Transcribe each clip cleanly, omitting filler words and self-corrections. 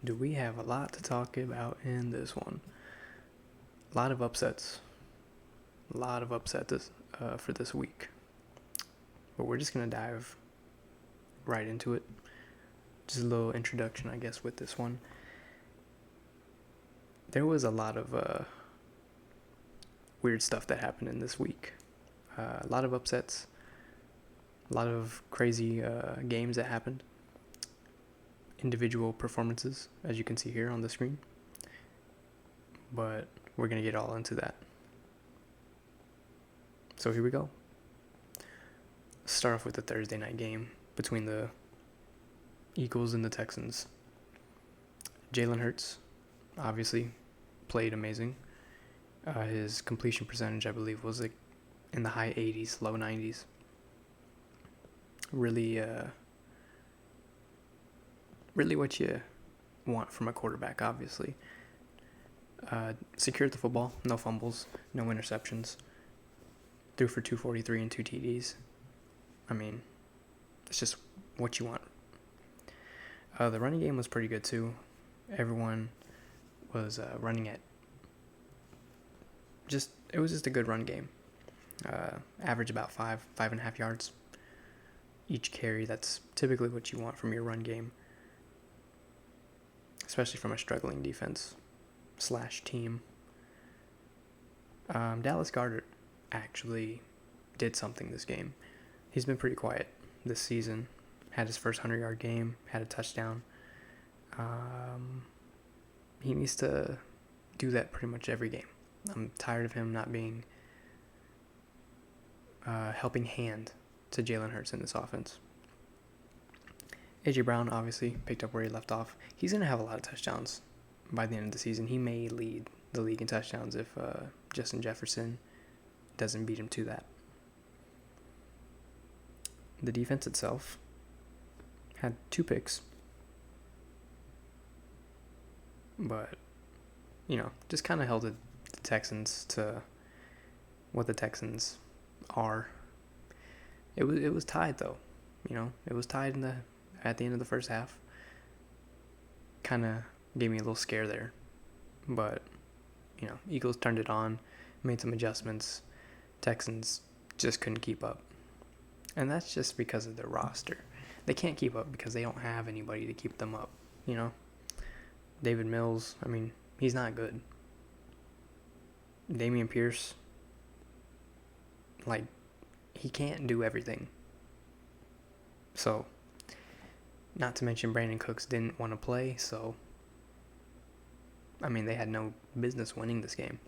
do we have a lot to talk about in this one. A lot of upsets. A lot of upsets for this week. But we're just going to dive right into it. Just a little introduction, I guess, with this one. There was a lot of weird stuff that happened in this week. A lot of upsets. A lot of crazy games that happened. Individual performances, as you can see here on the screen. But we're going to get all into that. So here we go. Let's start off with the Thursday night game between the Eagles and the Texans. Jalen Hurts, obviously, played amazing. His completion percentage, I believe, was like in the high 80s, low 90s. Really what you want from a quarterback, obviously. Secured the football, no fumbles, no interceptions. Threw for 243 and 2 TDs. I mean, it's just what you want. The running game was pretty good too. Everyone was running at it was just a good run game. Average about 5.5 yards each carry. That's typically what you want from your run game, especially from a struggling defense / team. Dallas Goedert actually did something this game. He's been pretty quiet this season. Had his first 100-yard game, had a touchdown. He needs to do that pretty much every game. I'm tired of him not being helping hand to Jalen Hurts in this offense. A.J. Brown obviously picked up where he left off. He's going to have a lot of touchdowns by the end of the season. He may lead the league in touchdowns if Justin Jefferson doesn't beat him to that. The defense itself had 2 picks. But, just kind of held the Texans to what the Texans are. It was tied though. It was tied at the end of the first half. Kind of gave me a little scare there. But, Eagles turned it on, made some adjustments. Texans just couldn't keep up. And that's just because of their roster. They can't keep up because they don't have anybody to keep them up, David Mills, he's not good. Dameon Pierce, he can't do everything. So, not to mention Brandon Cooks didn't want to play, so, they had no business winning this game.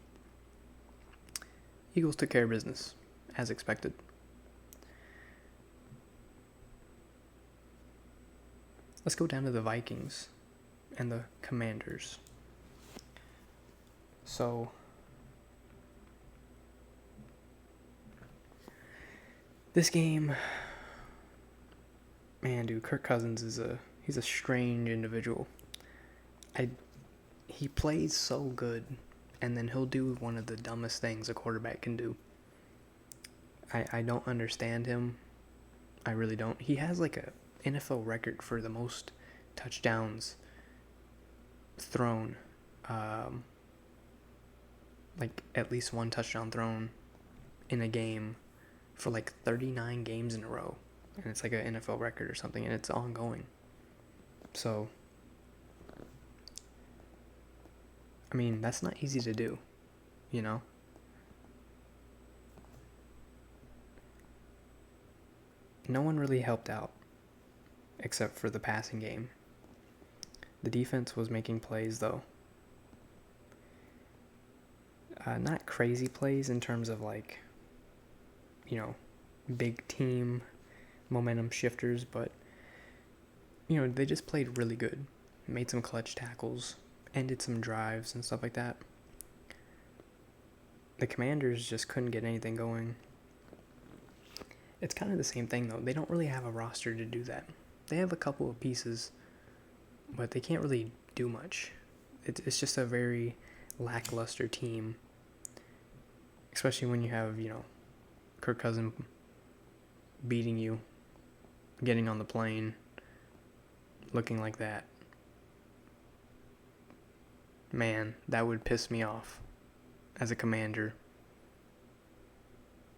Eagles took care of business, as expected. Let's go down to the Vikings and the Commanders. So, this game, man, dude, Kirk Cousins he's a strange individual. He plays so good, and then he'll do one of the dumbest things a quarterback can do. I don't understand him. I really don't. He has like a NFL record for the most touchdowns thrown. At least one touchdown thrown in a game for 39 games in a row. And it's like an NFL record or something, and it's ongoing. So, that's not easy to do, No one really helped out, except for the passing game. The defense was making plays, though. Not crazy plays in terms of, big team momentum shifters, but, they just played really good. Made some clutch tackles, ended some drives and stuff like that. The Commanders just couldn't get anything going. It's kind of the same thing, though. They don't really have a roster to do that. They have a couple of pieces, but they can't really do much. It's just a very lackluster team, especially when you have, Kirk Cousins beating you, getting on the plane, looking like that. Man, that would piss me off as a commander.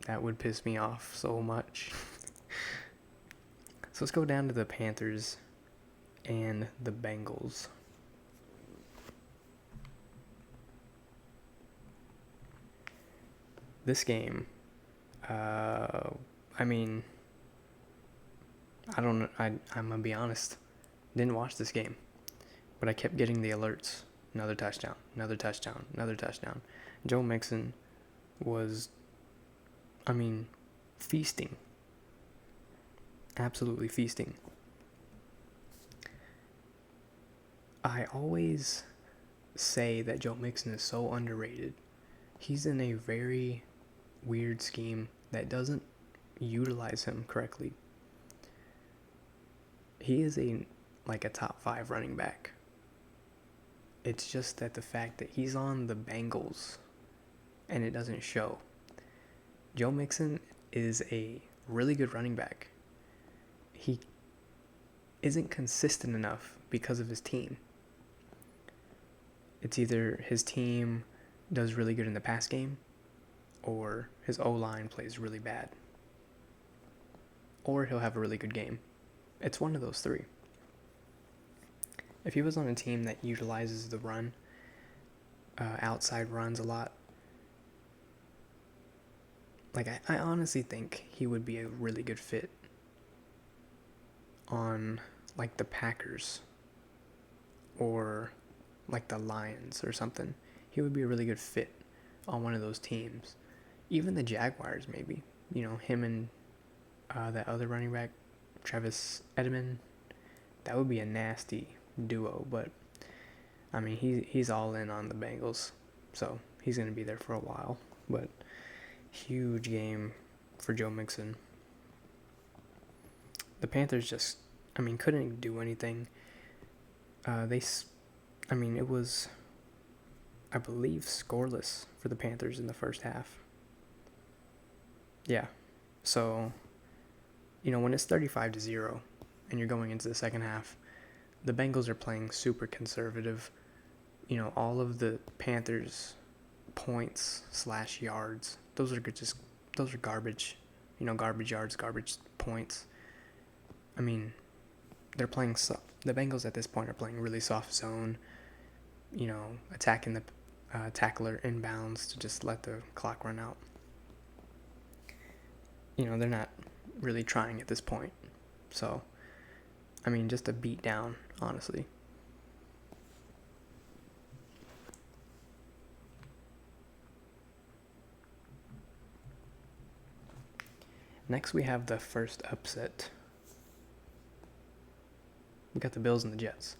That would piss me off so much. So let's go down to the Panthers and the Bengals. This game, I mean, I don't know. I'm gonna be honest. Didn't watch this game, but I kept getting the alerts. Another touchdown. Another touchdown. Another touchdown. Joe Mixon was, feasting. Absolutely feasting. I always say that Joe Mixon is so underrated. He's in a very weird scheme that doesn't utilize him correctly. He is a top 5 running back. It's just that the fact that he's on the Bengals and it doesn't show. Joe Mixon is a really good running back. He isn't consistent enough because of his team. It's either his team does really good in the pass game, or his O-line plays really bad, or he'll have a really good game. It's one of those three. If he was on a team that utilizes the run, outside runs a lot, I honestly think he would be a really good fit on the Packers or the Lions or something. He would be a really good fit on one of those teams. Even the Jaguars, maybe. Him and that other running back, Travis Edmond. That would be a nasty duo, but he's all in on the Bengals, so he's going to be there for a while. But huge game for Joe Mixon. The Panthers just, couldn't do anything. It was, I believe, scoreless for the Panthers in the first half. Yeah. So, when it's 35-0 and you're going into the second half, the Bengals are playing super conservative. All of the Panthers' points / yards, those are garbage. Garbage yards, garbage points. They're playing, the Bengals at this point are playing really soft zone, attacking the tackler inbounds to just let the clock run out. They're not really trying at this point. So, just a beat down, honestly. Next, we have the first upset. We got the Bills and the Jets.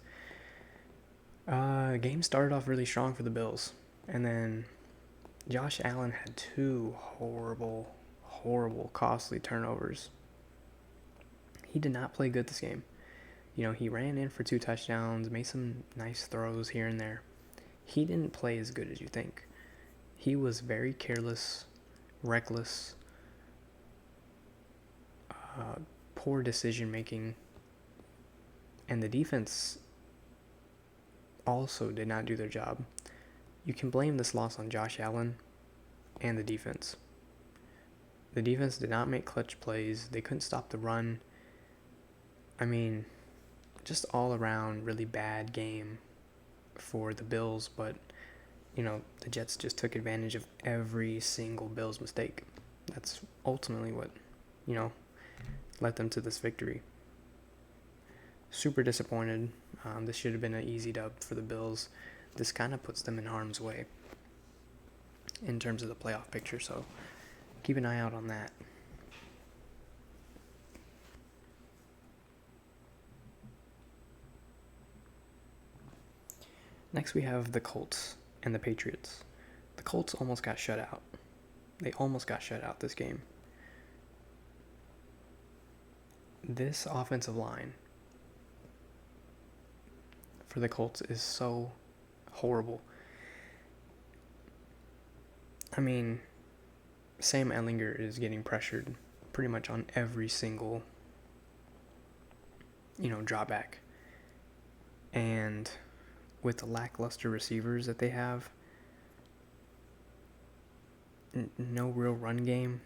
The game started off really strong for the Bills. And then Josh Allen had 2 horrible, costly turnovers. He did not play good this game. He ran in for 2 touchdowns, made some nice throws here and there. He didn't play as good as you think. He was very careless, reckless, poor decision making. And the defense also did not do their job. You can blame this loss on Josh Allen and the defense. The defense did not make clutch plays. They couldn't stop the run. Just all around really bad game for the Bills, but the Jets just took advantage of every single Bills mistake. That's ultimately what led them to this victory. Super disappointed. This should have been an easy dub for the Bills. This kind of puts them in harm's way in terms of the playoff picture, so keep an eye out on that. Next, we have the Colts and the Patriots. The Colts almost got shut out. They almost got shut out this game. This offensive line for the Colts is so horrible. Sam Ehlinger is getting pressured pretty much on every single, drawback. And with the lackluster receivers that they have, no real run game.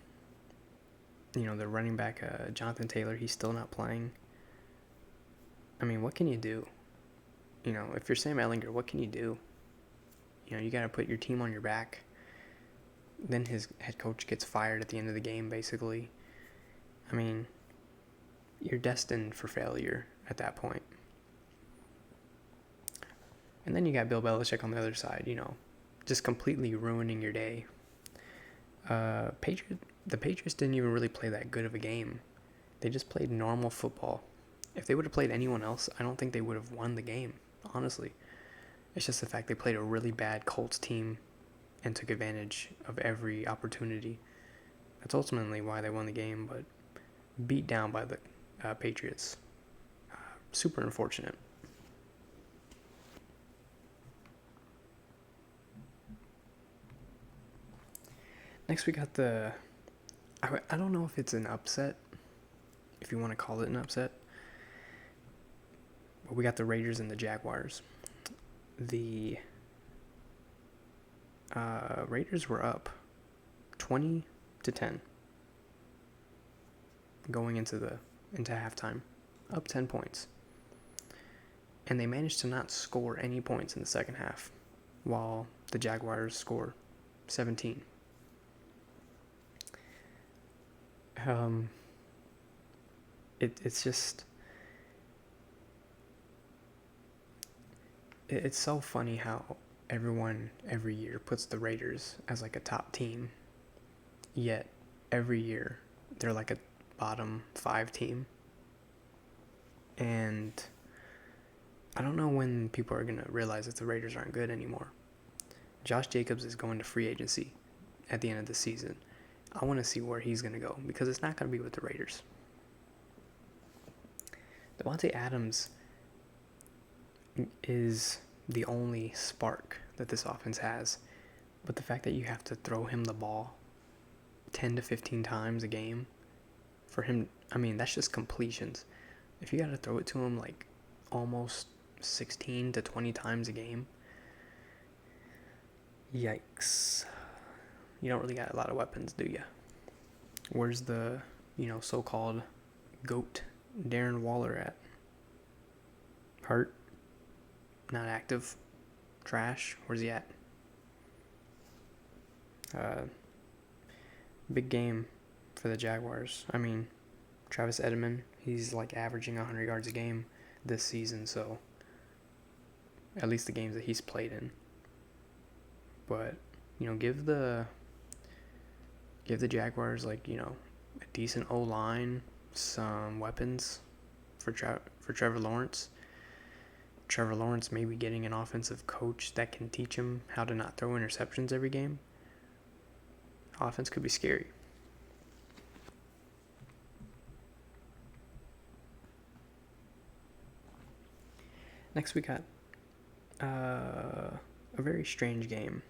The running back, Jonathan Taylor, he's still not playing. I mean, what can you do? If you're Sam Ehlinger, what can you do? You got to put your team on your back. Then his head coach gets fired at the end of the game, basically. I mean, you're destined for failure at that point. And then you got Bill Belichick on the other side, just completely ruining your day. The Patriots didn't even really play that good of a game. They just played normal football. If they would have played anyone else, I don't think they would have won the game, honestly. It's just the fact they played a really bad Colts team and took advantage of every opportunity. That's ultimately why they won the game, but beat down by the Patriots. Super unfortunate. Next we got I don't know if it's an upset, if you want to call it an upset, but we got the Raiders and the Jaguars. The Raiders were up 20-10 going into halftime, up 10 points. And they managed to not score any points in the second half, while the Jaguars score 17. It's just, it's so funny how everyone every year puts the Raiders as like a top team, yet every year they're like a bottom 5 team. And I don't know when people are going to realize that the Raiders aren't good anymore. Josh Jacobs is going to free agency at the end of the season. I want to see where he's going to go, because it's not going to be with the Raiders. Devontae Adams is the only spark that this offense has. But the fact that you have to throw him the ball 10 to 15 times a game for him, I mean, that's just completions. If you got to throw it to him like almost 16 to 20 times a game, yikes. You don't really got a lot of weapons, do you? Where's the, so-called GOAT Darren Waller at? Hurt? Not active? Trash? Where's he at? Big game for the Jaguars. I mean, Travis Edelman, he's like averaging 100 yards a game this season, so at least the games that he's played in. But, give the Jaguars a decent O-line, some weapons for Trevor Lawrence. Trevor Lawrence maybe getting an offensive coach that can teach him how to not throw interceptions every game. Offense could be scary. Next we got a very strange game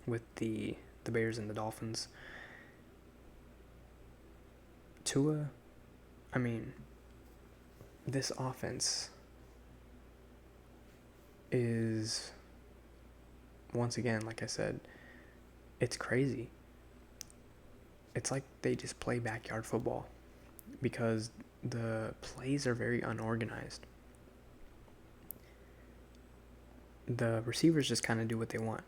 with the Bears and the Dolphins. Tua, I mean, this offense is, once again, like I said, it's crazy. It's like they just play backyard football because the plays are very unorganized. The receivers just kind of do what they want.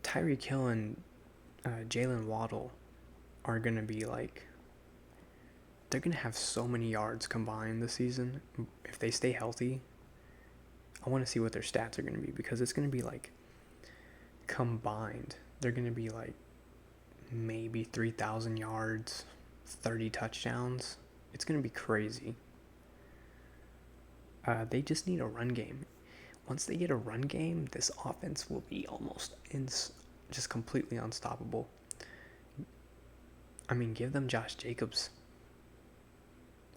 Tyreek Hill and Jalen Waddle are going to be they're going to have so many yards combined this season. If they stay healthy, I want to see what their stats are going to be, because it's going to be combined. They're going to be maybe 3,000 yards, 30 touchdowns. It's going to be crazy. They just need a run game. Once they get a run game, this offense will be just completely unstoppable. I mean, give them Josh Jacobs,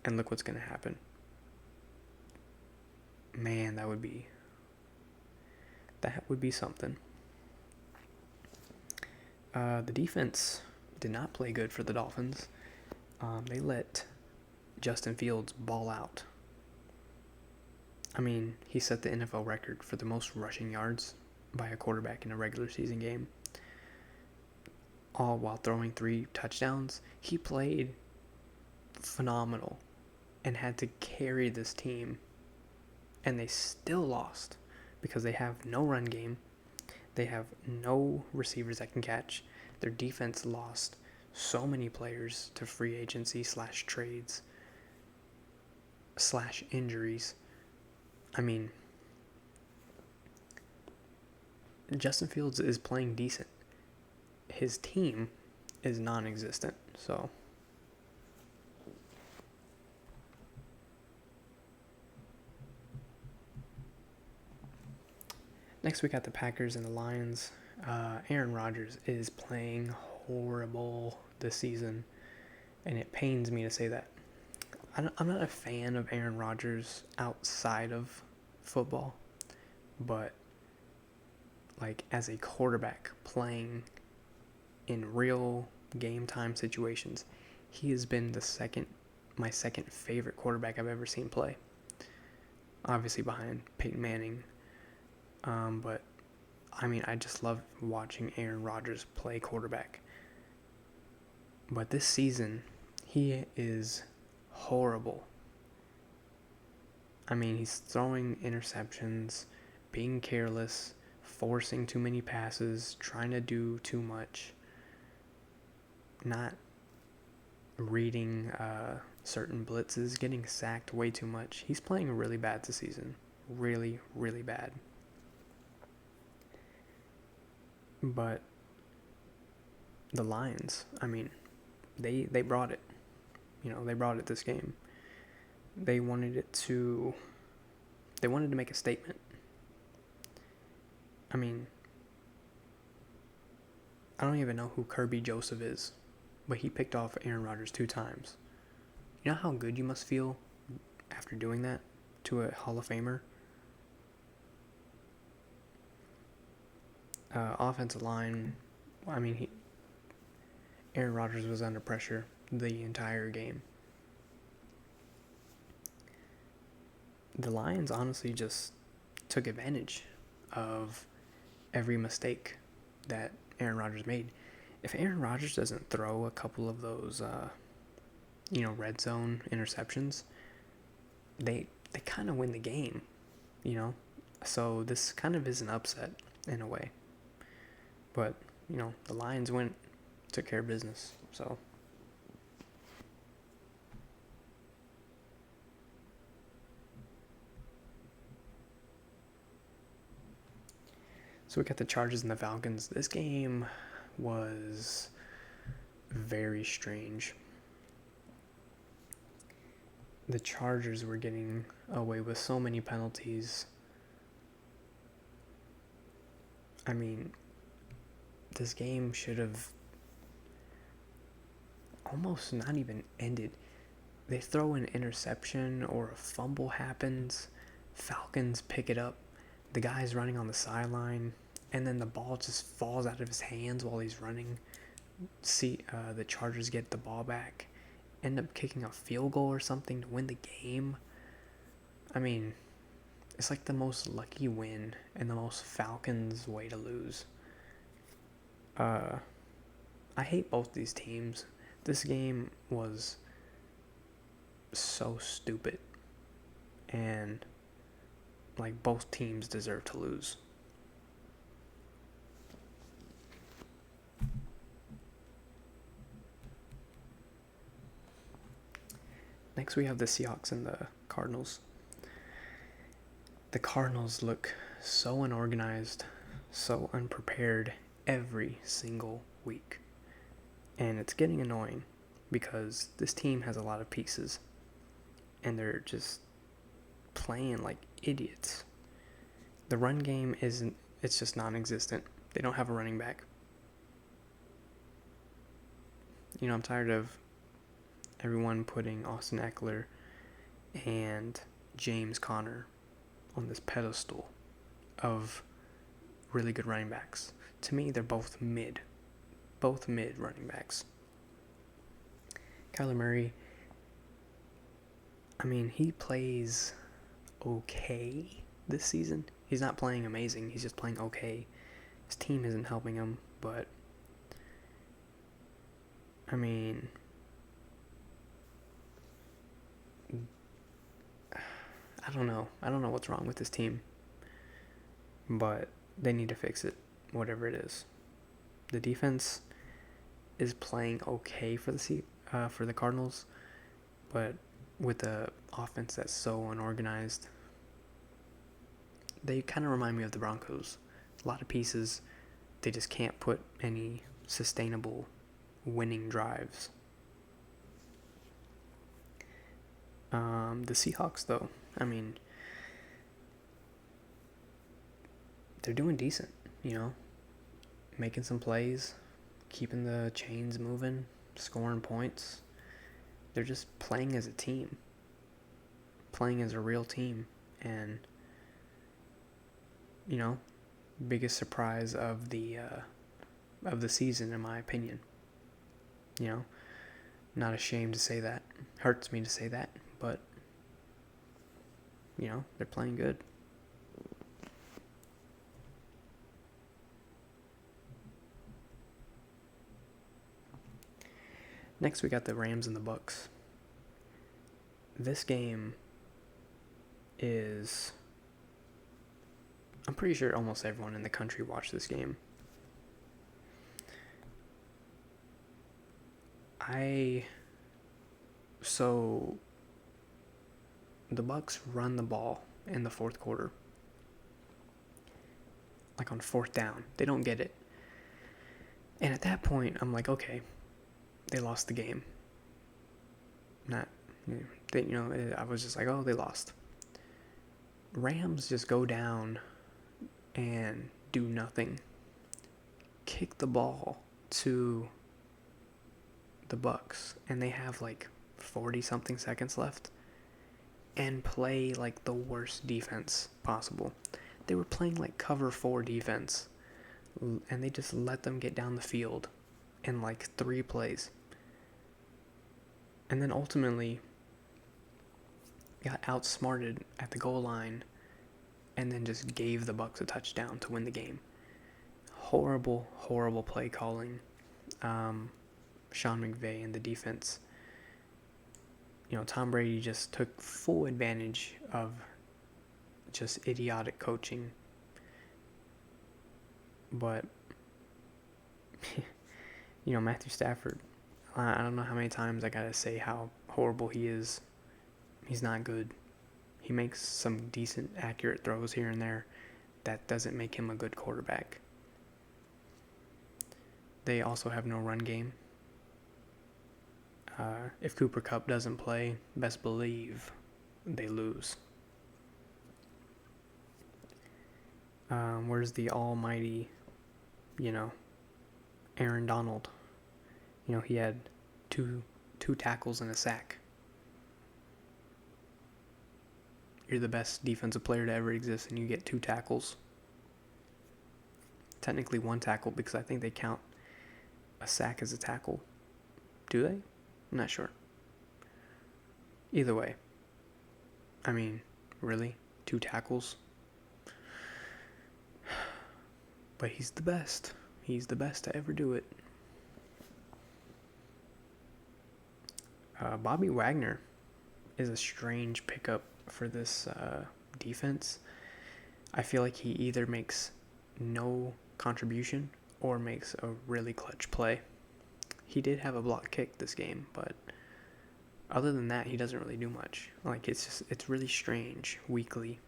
and look what's going to happen. Man, that would be something. The defense did not play good for the Dolphins. They let Justin Fields ball out. I mean, he set the NFL record for the most rushing yards by a quarterback in a regular season game, all while throwing 3 touchdowns. He played phenomenal and had to carry this team, and they still lost because they have no run game. They have no receivers that can catch. Their defense lost so many players to free agency / trades / injuries. I mean, Justin Fields is playing decent. His team is non-existent, so... Next, we got the Packers and the Lions. Aaron Rodgers is playing horrible this season, and it pains me to say that. I'm not a fan of Aaron Rodgers outside of football, but like as a quarterback playing in real game time situations, he has been my second favorite quarterback I've ever seen play. Obviously behind Peyton Manning. But I mean, I just love watching Aaron Rodgers play quarterback. But this season, he is horrible. I mean, he's throwing interceptions, being careless, forcing too many passes, trying to do too much, not reading certain blitzes, getting sacked way too much. He's playing really bad this season. Really, really bad. But the Lions, I mean, they brought it. You know, they brought it this game. They wanted to make a statement. I mean, I don't even know who Kirby Joseph is, but he picked off Aaron Rodgers 2 times. You know how good you must feel after doing that to a Hall of Famer? Offensive line, I mean, Aaron Rodgers was under pressure the entire game. The Lions honestly just took advantage of every mistake that Aaron Rodgers made. If Aaron Rodgers doesn't throw a couple of those, red zone interceptions, they kind of win the game, you know? So this kind of is an upset in a way. But, the Lions took care of business, so. So we got the Chargers and the Falcons. This game was very strange. The Chargers were getting away with so many penalties. I mean, this game should have almost not even ended. They throw an interception or a fumble happens. Falcons pick it up. The guy's running on the sideline, and then the ball just falls out of his hands while he's running. The Chargers get the ball back, end up kicking a field goal or something to win the game. I mean, it's like the most lucky win and the most Falcons way to lose. I hate both these teams. This game was so stupid, and like both teams deserve to lose. Next we have the Seahawks and the Cardinals. The Cardinals look so unorganized, so unprepared every single week. And it's getting annoying because this team has a lot of pieces and they're just playing like idiots. The run game it's just non-existent. They don't have a running back. I'm tired of everyone putting Austin Eckler and James Conner on this pedestal of really good running backs. To me, they're both mid running backs. Kyler Murray, I mean, he plays okay this season. He's not playing amazing. He's just playing okay. His team isn't helping him, but I mean, I don't know. I don't know what's wrong with this team, but they need to fix it, whatever it is. The defense is playing okay for the Cardinals, but with the offense that's so unorganized, they kind of remind me of the Broncos. A lot of pieces, they just can't put any sustainable winning drives. The Seahawks, though, I mean, they're doing decent, making some plays, keeping the chains moving, scoring points. They're just playing as a team, playing as a real team, and biggest surprise of the season, in my opinion. Not ashamed to say that. Hurts me to say that, but they're playing good. Next, we got the Rams and the Bucks. This game is... I'm pretty sure almost everyone in the country watched this game. So the Bucks run the ball in the fourth quarter. Like on fourth down. They don't get it. And at that point, I'm like, okay, they lost the game. I was just like, oh, they lost. Rams just go down and do nothing. Kick the ball to the Bucks, and they have like 40-something seconds left, and play like the worst defense possible. They were playing like cover 4 defense, and they just let them get down the field in like 3 plays. And then ultimately got outsmarted at the goal line, and then just gave the Bucks a touchdown to win the game. Horrible, horrible play calling. Sean McVay and the defense. Tom Brady just took full advantage of just idiotic coaching. But, Matthew Stafford, I don't know how many times I gotta say how horrible he is. He's not good. He makes some decent, accurate throws here and there. That doesn't make him a good quarterback. They also have no run game. If Cooper Kupp doesn't play, best believe they lose. Where's the almighty, Aaron Donald? He had two tackles and a sack. You're the best defensive player to ever exist, and you get 2 tackles. Technically 1 tackle, because I think they count a sack as a tackle. Do they? I'm not sure. Either way. I mean, really? 2 tackles? But he's the best. He's the best to ever do it. Bobby Wagner is a strange pickup for this defense. I feel like he either makes no contribution or makes a really clutch play. He did have a block kick this game, but other than that, he doesn't really do much. Like, it's really strange weekly.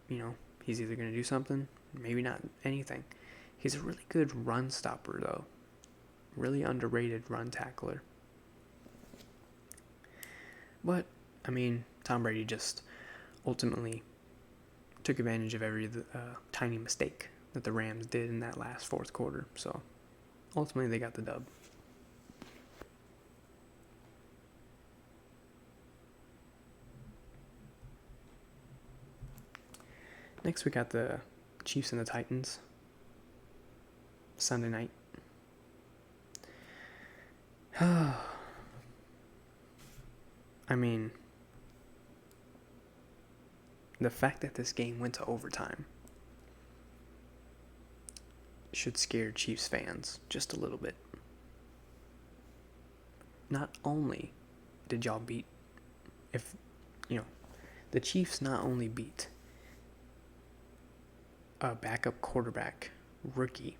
He's either going to do something, maybe not anything. He's a really good run stopper, though. Really underrated run tackler. But, Tom Brady just ultimately took advantage of every tiny mistake that the Rams did in that last fourth quarter. So, ultimately, they got the dub. Next, we got the Chiefs and the Titans. Sunday night. the fact that this game went to overtime should scare Chiefs fans just a little bit. Not only did y'all beat, the Chiefs not only beat a backup quarterback rookie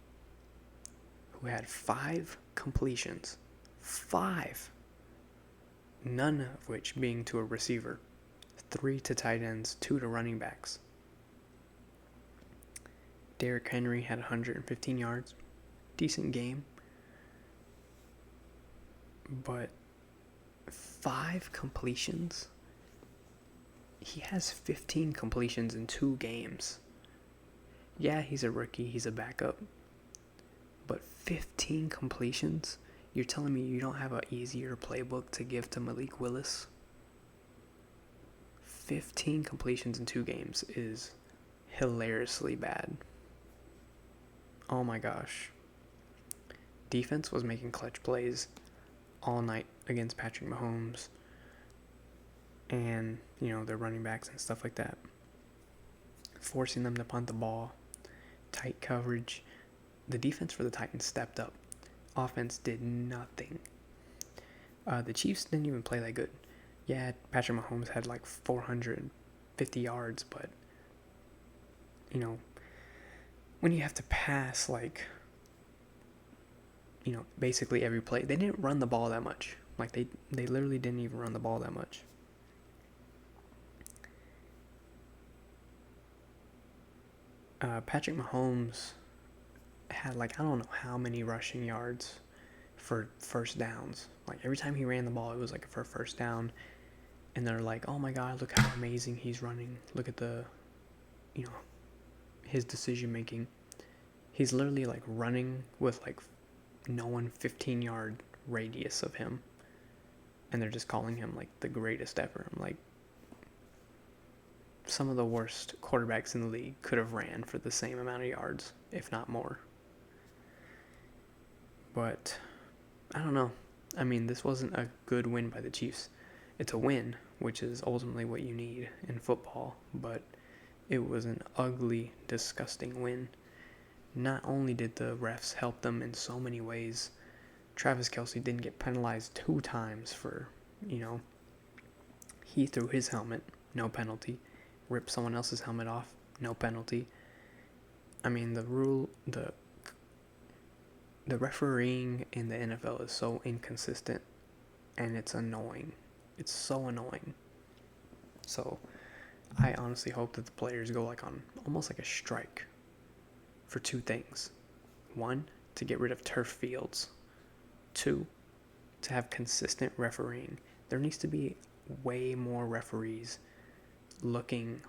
who had 5 completions, 5, none of which being to a receiver, 3 to tight ends, 2 to running backs. Derrick Henry had 115 yards, decent game, but 5 completions? He has 15 completions in 2 games. Yeah, he's a rookie, he's a backup, but 15 completions? You're telling me you don't have an easier playbook to give to Malik Willis? 15 completions in 2 games is hilariously bad. Oh my gosh. Defense was making clutch plays all night against Patrick Mahomes and, their running backs and stuff like that. Forcing them to punt the ball. Tight coverage. The defense for the Titans stepped up. Offense did nothing. The Chiefs didn't even play that good. Yeah, Patrick Mahomes had like 450 yards, but, when you have to pass basically every play, they didn't run the ball that much. Like they literally didn't even run the ball that much. Patrick Mahomes had I don't know how many rushing yards for first downs. Like every time he ran the ball, it was for first down. And they're like, oh my God, look how amazing he's running. Look at his decision making. He's literally running with no one 15-yard radius of him. And they're just calling him the greatest ever. I'm like, some of the worst quarterbacks in the league could have ran for the same amount of yards, if not more. But I don't know. I mean, this wasn't a good win by the Chiefs. It's a win, which is ultimately what you need in football, but it was an ugly, disgusting win. Not only did the refs help them in so many ways, Travis Kelce didn't get penalized 2 times for, he threw his helmet, no penalty. Ripped someone else's helmet off, no penalty. I mean, the refereeing in the NFL is so inconsistent, and it's annoying. It's so annoying. So, I honestly hope that the players go on almost a strike for 2 things. 1, to get rid of turf fields. 2, to have consistent refereeing. There needs to be way more referees looking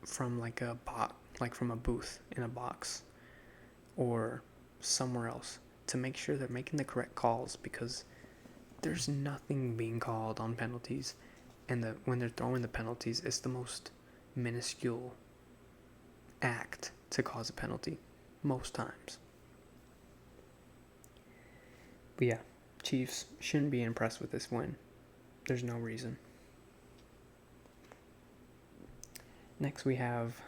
from a box, from a booth in a box or somewhere else to make sure they're making the correct calls, because there's nothing being called on penalties, and when they're throwing the penalties, it's the most minuscule act to cause a penalty most times. But yeah, Chiefs shouldn't be impressed with this win. There's no reason. Next we have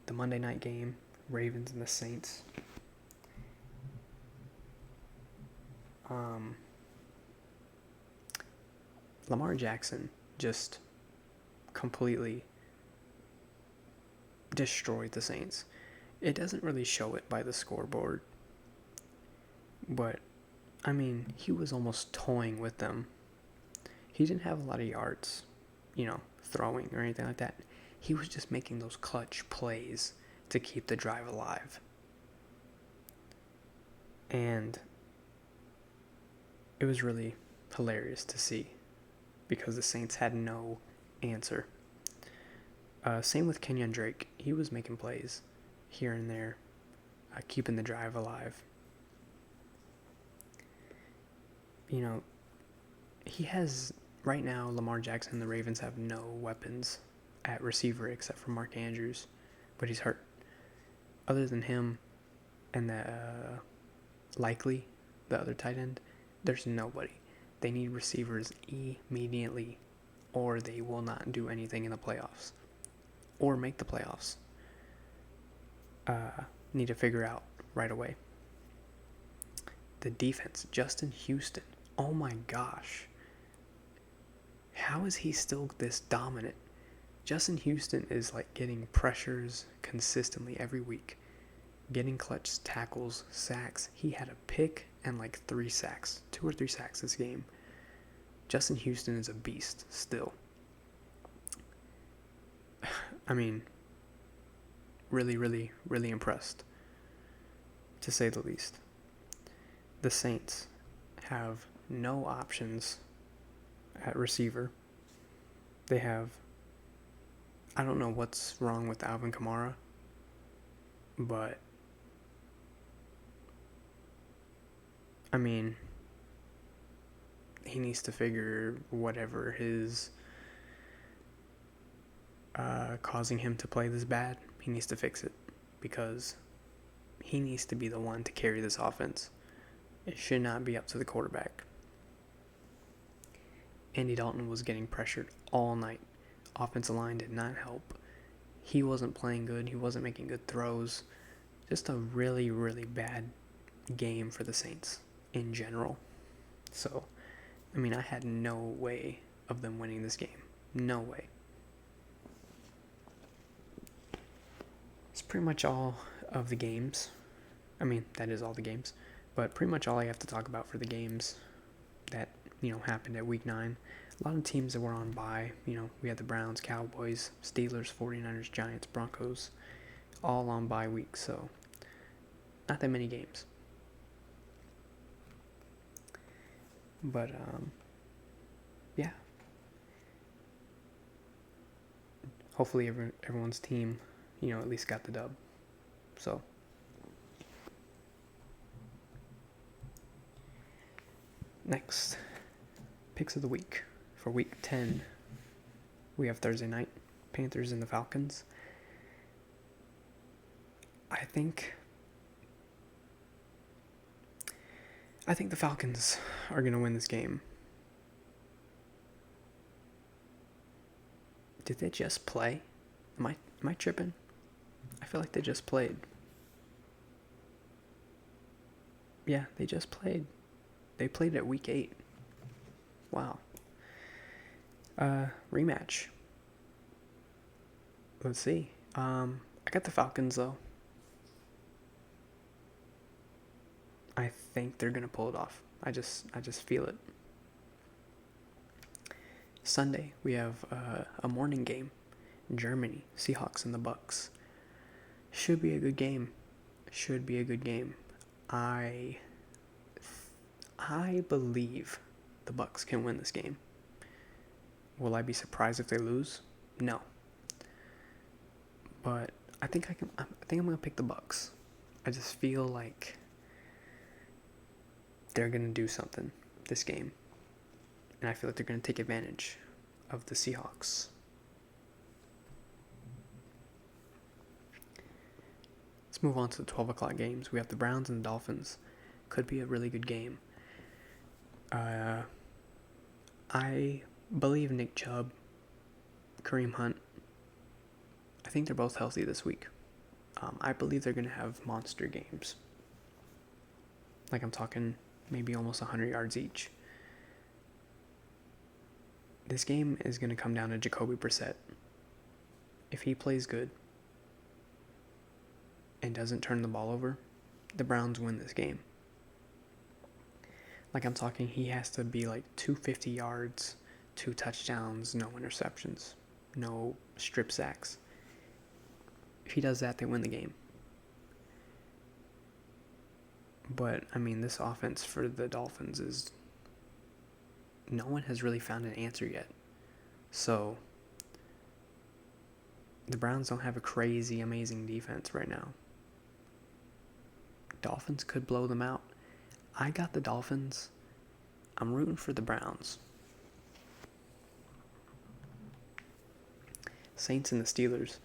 the Monday night game, Ravens and the Saints. Lamar Jackson just completely destroyed the Saints. It doesn't really show it by the scoreboard, but I mean, he was almost toying with them. He didn't have a lot of yards, throwing or anything like that. He was just making those clutch plays to keep the drive alive. And it was really hilarious to see, because the Saints had no answer. Same with Kenyon Drake. He was making plays here and there, keeping the drive alive. He has, right now, Lamar Jackson and the Ravens have no weapons at receiver except for Mark Andrews, but he's hurt. Other than him and Likely, the other tight end, there's nobody. They need receivers immediately. or they will not do anything in the playoffs or make the playoffs. Need to figure out right away. The defense, Justin Houston. Oh my gosh. How is he still this dominant? Justin Houston is like getting pressures consistently every week, getting clutch tackles, sacks. He had a pick and like 2 or 3 sacks this game. Justin Houston is a beast still. I mean, really, really, really impressed, to say the least. The Saints have no options at receiver. They have, I don't know what's wrong with Alvin Kamara, but I mean, he needs to figure whatever his causing him to play this bad, he needs to fix it, because he needs to be the one to carry this offense. It should not be up to the quarterback. Andy Dalton was getting pressured all night. Offensive line did not help. He wasn't playing good. He wasn't making good throws. Just a really, really bad game for the Saints in general. So, I mean, I had no way of them winning this game. No way. It's pretty much all of the games. I mean, that is all the games. But pretty much all I have to talk about for the games that, happened at week 9. A lot of teams that were on bye. We had the Browns, Cowboys, Steelers, 49ers, Giants, Broncos, all on bye week. So, not that many games. But, yeah. Hopefully everyone's team, at least got the dub. So, next, picks of the week. For week 10, we have Thursday night, Panthers and the Falcons. I think the Falcons are going to win this game. Did they just play? Am I tripping? I feel like they just played. Yeah, they just played. They played at week 8. Wow. Rematch. Let's see. I got the Falcons though. I think they're gonna pull it off. I just feel it. Sunday we have a morning game. Germany, Seahawks and the Bucks. Should be a good game. I believe the Bucks can win this game. Will I be surprised if they lose? No. But I think I'm gonna pick the Bucks. I just feel like they're gonna do something this game, and I feel like they're gonna take advantage of the Seahawks. Let's move on to the 12 o'clock games. We have the Browns and the Dolphins. Could be a really good game. I believe Nick Chubb, Kareem Hunt, I think they're both healthy this week. I believe they're going to have monster games. Like I'm talking maybe almost 100 yards each. This game is going to come down to Jacoby Brissett. If he plays good and doesn't turn the ball over, the Browns win this game. Like I'm talking, he has to be like 250 yards, 2 touchdowns, no interceptions, no strip sacks. If he does that, they win the game. But, I mean, this offense for the Dolphins is... no one has really found an answer yet. So, the Browns don't have a crazy, amazing defense right now. Dolphins could blow them out. I got the Dolphins. I'm rooting for the Browns. Saints and the Steelers.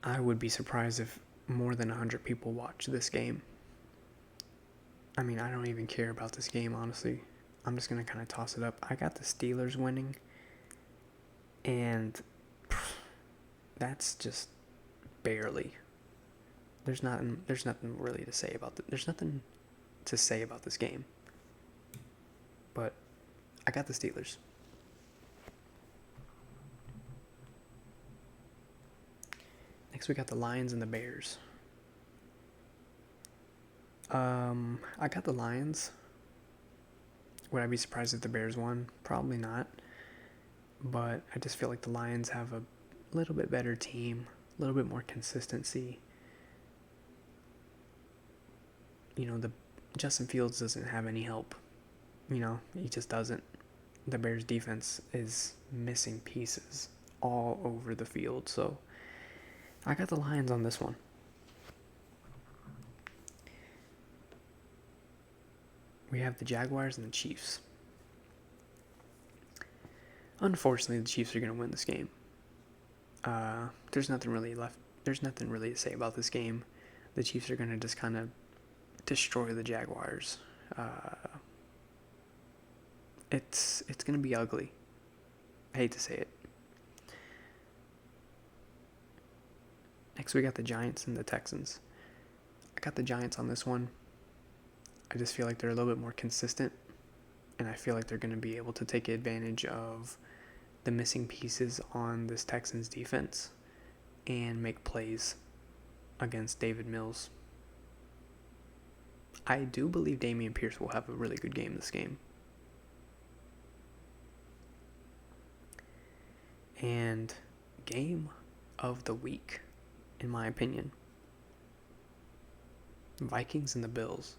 I would be surprised if more than 100 people watch this game. I mean, I don't even care about this game, honestly. I'm just going to kind of toss it up. I got the Steelers winning. And that's just barely. There's nothing really to say about There's nothing to say about this game. But I got the Steelers. Next we got the Lions and the Bears. I got the Lions. Would I be surprised if the Bears won? Probably not. But I just feel like the Lions have a little bit better team, a little bit more consistency. The Justin Fields doesn't have any help. He just doesn't. The Bears defense is missing pieces all over the field. So I got the Lions on this one. We have the Jaguars and the Chiefs. Unfortunately, the Chiefs are going to win this game. There's nothing really to say about this game. The Chiefs are going to just kind of destroy the Jaguars. It's going to be ugly. I hate to say it. Next, we got the Giants and the Texans. I got the Giants on this one. I just feel like they're a little bit more consistent, and I feel like they're going to be able to take advantage of the missing pieces on this Texans defense and make plays against David Mills. I do believe Dameon Pierce will have a really good game this game. And game of the week, in my opinion, Vikings and the Bills.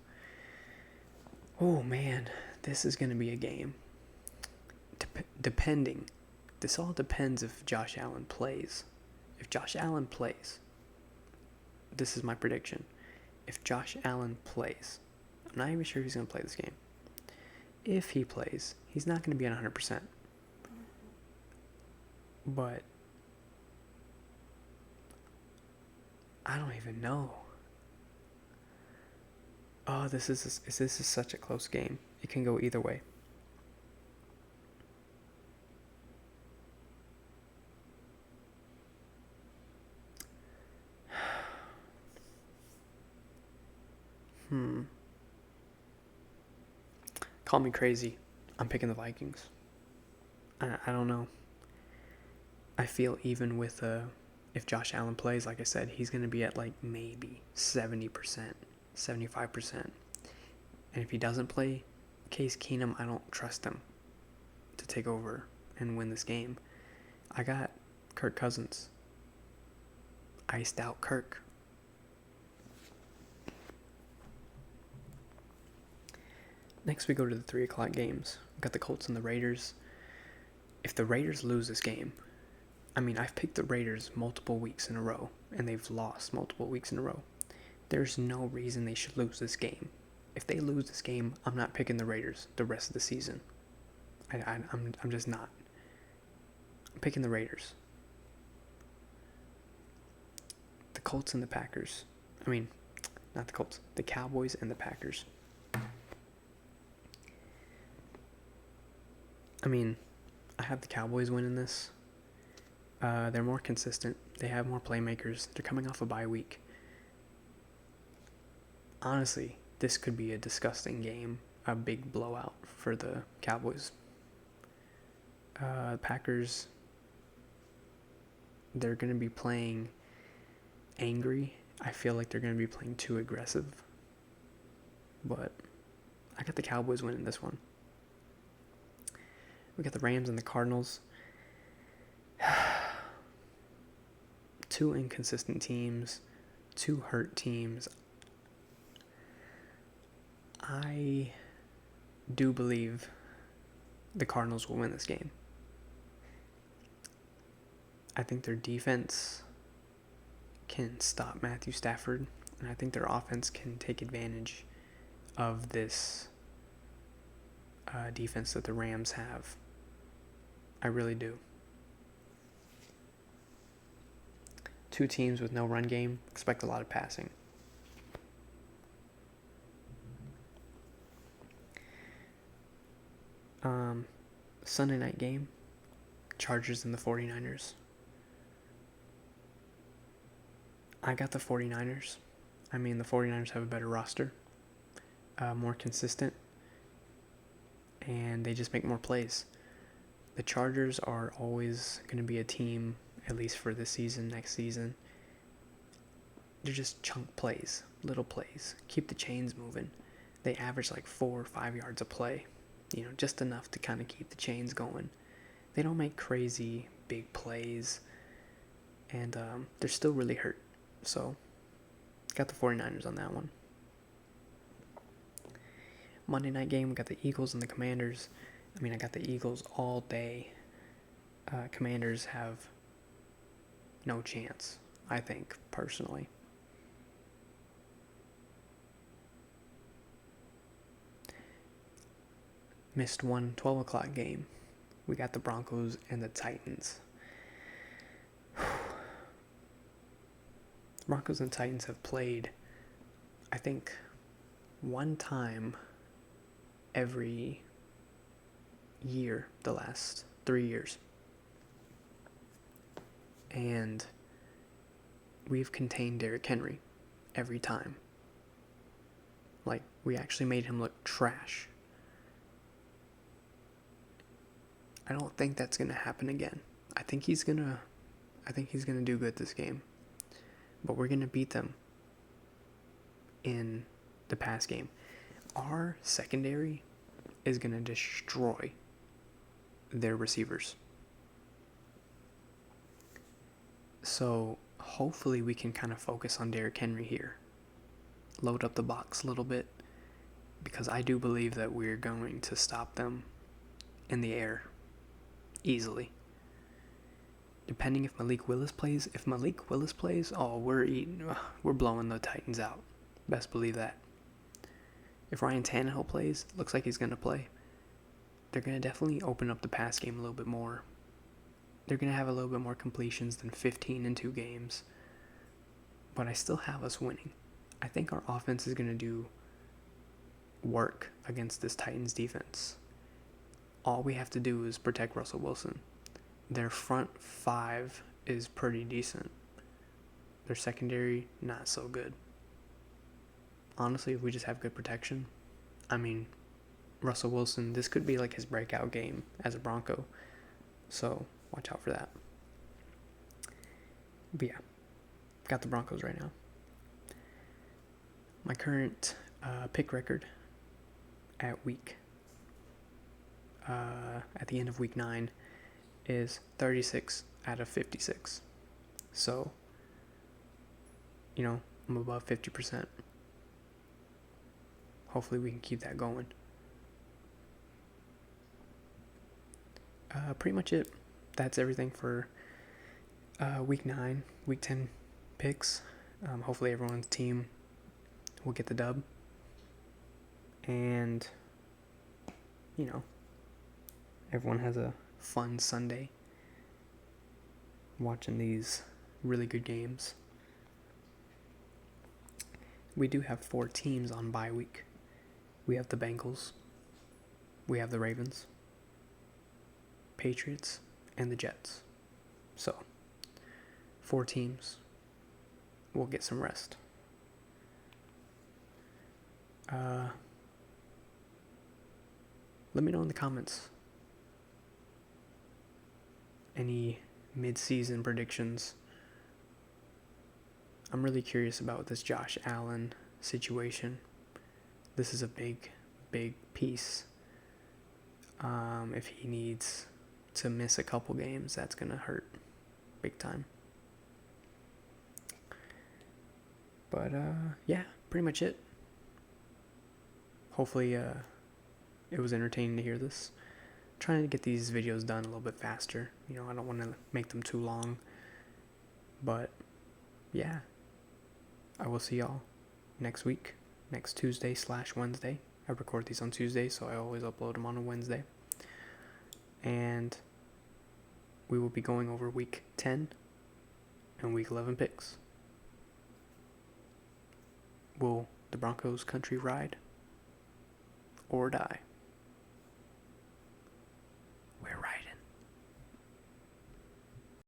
Oh man, this is going to be a game. This all depends if Josh Allen plays. If Josh Allen plays, this is my prediction. If Josh Allen plays, I'm not even sure if he's going to play this game. If he plays, he's not going to be at 100%. But I don't even know. Oh, this is such a close game. It can go either way. Call me crazy. I'm picking the Vikings. I don't know. I feel even with if Josh Allen plays, like I said, he's going to be at like maybe 70%, 75%. And if he doesn't play, Case Keenum, I don't trust him to take over and win this game. I got Kirk Cousins. Iced out Kirk. Next we go to the 3 o'clock games. We got the Colts and the Raiders. If the Raiders lose this game, I've picked the Raiders multiple weeks in a row, and they've lost multiple weeks in a row. There's no reason they should lose this game. If they lose this game, I'm not picking the Raiders the rest of the season. I'm just not. I'm picking the Raiders. The Colts and the Packers. Not the Colts. The Cowboys and the Packers. I have the Cowboys winning this. They're more consistent. They have more playmakers. They're coming off a bye week. Honestly, this could be a disgusting game. A big blowout for the Cowboys. Packers, they're going to be playing angry. I feel like they're going to be playing too aggressive. But I got the Cowboys winning this one. We got the Rams and the Cardinals. Two inconsistent teams. Two hurt teams. I do believe the Cardinals will win this game. I think their defense can stop Matthew Stafford, and I think their offense can take advantage of this defense that the Rams have. I really do. Two teams with no run game, expect a lot of passing. Sunday night game, Chargers and the 49ers. I got the 49ers. I mean, the 49ers have a better roster, more consistent, and they just make more plays. The Chargers are always going to be a team, at least for this season, next season. They're just chunk plays, little plays. Keep the chains moving. They average like 4 or 5 yards a play, just enough to kind of keep the chains going. They don't make crazy big plays, and they're still really hurt. So, got the 49ers on that one. Monday night game, we got the Eagles and the Commanders. I got the Eagles all day. Commanders have no chance, I think, personally. Missed one 12 o'clock game. We got the Broncos and the Titans. Broncos and Titans have played, I think, one time every year the last 3 years. And we've contained Derrick Henry every time. Like, we actually made him look trash. I don't think that's going to happen again. I think he's going to do good this game. But we're going to beat them in the pass game. Our secondary is going to destroy their receivers. So hopefully we can kind of focus on Derrick Henry here. Load up the box a little bit. Because I do believe that we're going to stop them in the air easily. Depending if Malik Willis plays. If Malik Willis plays, we're blowing the Titans out. Best believe that. If Ryan Tannehill plays, looks like he's going to play. They're going to definitely open up the pass game a little bit more. They're going to have a little bit more completions than 15 in 2 games. But I still have us winning. I think our offense is going to do work against this Titans defense. All we have to do is protect Russell Wilson. Their front 5 is pretty decent. Their secondary, not so good. Honestly, if we just have good protection, Russell Wilson, this could be like his breakout game as a Bronco. So, watch out for that. But yeah, got the Broncos right now. My current pick record at the end of week 9 is 36 out of 56. So, I'm above 50%. Hopefully we can keep that going. Pretty much it. That's everything for week 9, week 10 picks. Hopefully everyone's team will get the dub. And, everyone has a fun Sunday watching these really good games. We do have 4 teams on bye week. We have the Bengals, we have the Ravens, Patriots, and the Jets. So, 4 teams will get some rest. Let me know in the comments any mid-season predictions. I'm really curious about this Josh Allen situation. This is a big, big piece. If he needs to miss a couple games, that's going to hurt big time. But, yeah, pretty much it. Hopefully, it was entertaining to hear this. I'm trying to get these videos done a little bit faster. I don't want to make them too long. But, yeah. I will see y'all next week. Next Tuesday/Wednesday. I record these on Tuesday, so I always upload them on a Wednesday. And we will be going over week 10 and week 11 picks. Will the Broncos country ride or die?